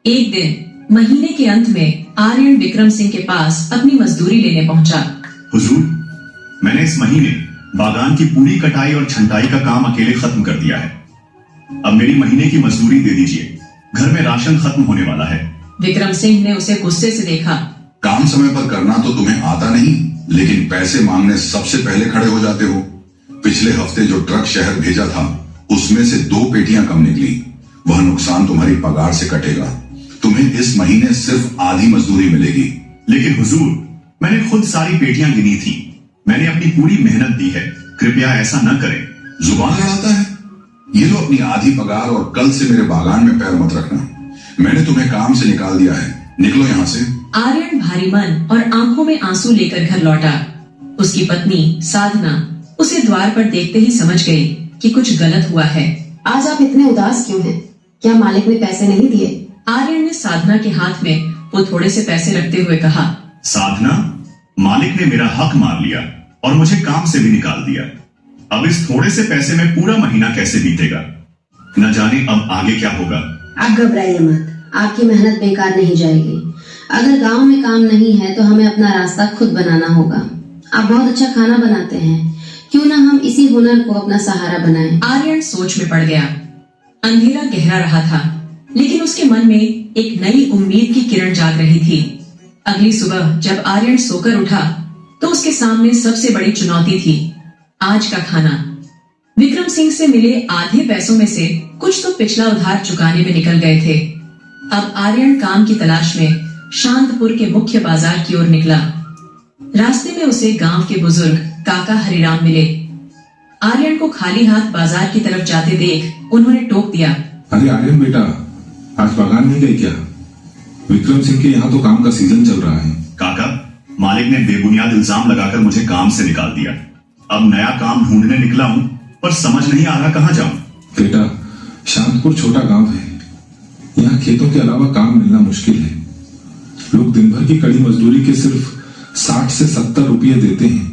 एक दिन महीने के अंत में आर्यन विक्रम सिंह के पास अपनी मजदूरी लेने पहुंचा। हुजूर, मैंने इस महीने बागान की पूरी कटाई और छंटाई का काम अकेले खत्म कर दिया है। अब मेरी महीने की मजदूरी दे दीजिए, घर में राशन खत्म होने वाला है। विक्रम सिंह ने उसे गुस्से से देखा। काम समय पर करना तो तुम्हें आता नहीं, लेकिन पैसे मांगने सबसे पहले खड़े हो जाते हो। पिछले हफ्ते जो ट्रक शहर भेजा था उसमें से 2 पेटियां कम निकली। वह नुकसान तुम्हारी पगार से कटेगा। तुम्हें इस महीने सिर्फ आधी मजदूरी मिलेगी। लेकिन हुजूर, मैंने खुद सारी पेटियां गिनी थी। मैंने अपनी पूरी मेहनत दी है, कृपया ऐसा न करें। जुबान लड़ाता है। ये लो अपनी आधी पगार और कल से मेरे बागान में पैर मत रखना। मैंने तुम्हें काम से निकाल दिया है, निकलो यहाँ से। आर्यन भारी मन और आंखों में आंसू लेकर घर लौटा। उसकी पत्नी साधना उसे द्वार पर देखते ही समझ गई कि कुछ गलत हुआ है। आज आप इतने उदास क्यों हैं? क्या मालिक ने पैसे नहीं दिए? आर्यन ने साधना के हाथ में वो थोड़े से पैसे रखते हुए कहा। साधना, मालिक ने मेरा हक मार लिया और मुझे काम से भी निकाल दिया। अब इस थोड़े से पैसे में पूरा महीना कैसे बीतेगा, न जाने अब आगे क्या होगा। आप घबराइए मत, आपकी मेहनत बेकार नहीं जाएगी। अगर गांव में काम नहीं है तो हमें अपना रास्ता खुद बनाना होगा। आप बहुत अच्छा खाना बनाते हैं, क्यों ना हम इसी हुनर को अपना सहारा बनाएं। आर्यन सोच में पड़ गया। अंधेरा गहरा रहा था, लेकिन उसके मन में एक नई उम्मीद की किरण जाग रही थी। अगली सुबह जब आर्यन सोकर उठा तो उसके सामने सबसे बड़ी चुनौती थी आज का खाना। विक्रम सिंह से मिले आधे पैसों में से कुछ तो पिछला उधार चुकाने में निकल गए थे। अब आर्यन काम की तलाश में शांतपुर के मुख्य बाजार की ओर निकला। रास्ते में उसे गांव के बुजुर्ग काका हरिराम मिले। आर्यन को खाली हाथ बाजार की तरफ जाते देख उन्होंने टोक दिया। अरे आर्यन बेटा, आज बागान नहीं गए क्या? विक्रम सिंह के यहाँ तो काम का सीजन चल रहा है। काका, मालिक ने बेबुनियाद इल्जाम लगाकर मुझे काम से निकाल दिया। अब नया काम ढूंढने निकला हूँ, पर समझ नहीं आ रहा कहाँ जाऊँ। बेटा, शांतपुर छोटा गांव है। यहाँ खेतों के अलावा काम मिलना मुश्किल है। लोग दिन भर की कड़ी मजदूरी के सिर्फ 60 से 70 रुपये देते हैं।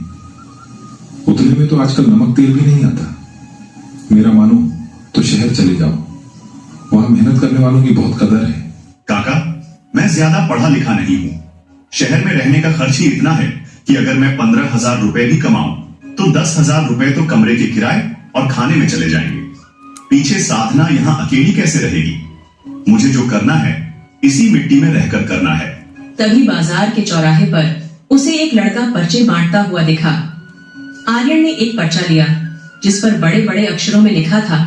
उतने में तो आजकल नमक तेल भी नहीं आता। मेरा मानो तो शहर चले जाओ, वहां मेहनत करने वालों की बहुत कदर है। काका, मैं ज्यादा पढ़ा लिखा नहीं हूँ। शहर में रहने का खर्च ही इतना है कि अगर मैं 15,000 रुपए भी कमाऊं तो 10,000 रुपए तो कमरे के किराए और खाने में चले जाएंगे। पीछे साधना यहाँ अकेली कैसे रहेगी? मुझे जो करना है इसी मिट्टी में रहकर करना है। तभी बाजार के चौराहे पर उसे एक लड़का पर्चे बांटता हुआ दिखा। आर्यन ने एक पर्चा लिया जिस पर बड़े बड़े अक्षरों में लिखा था,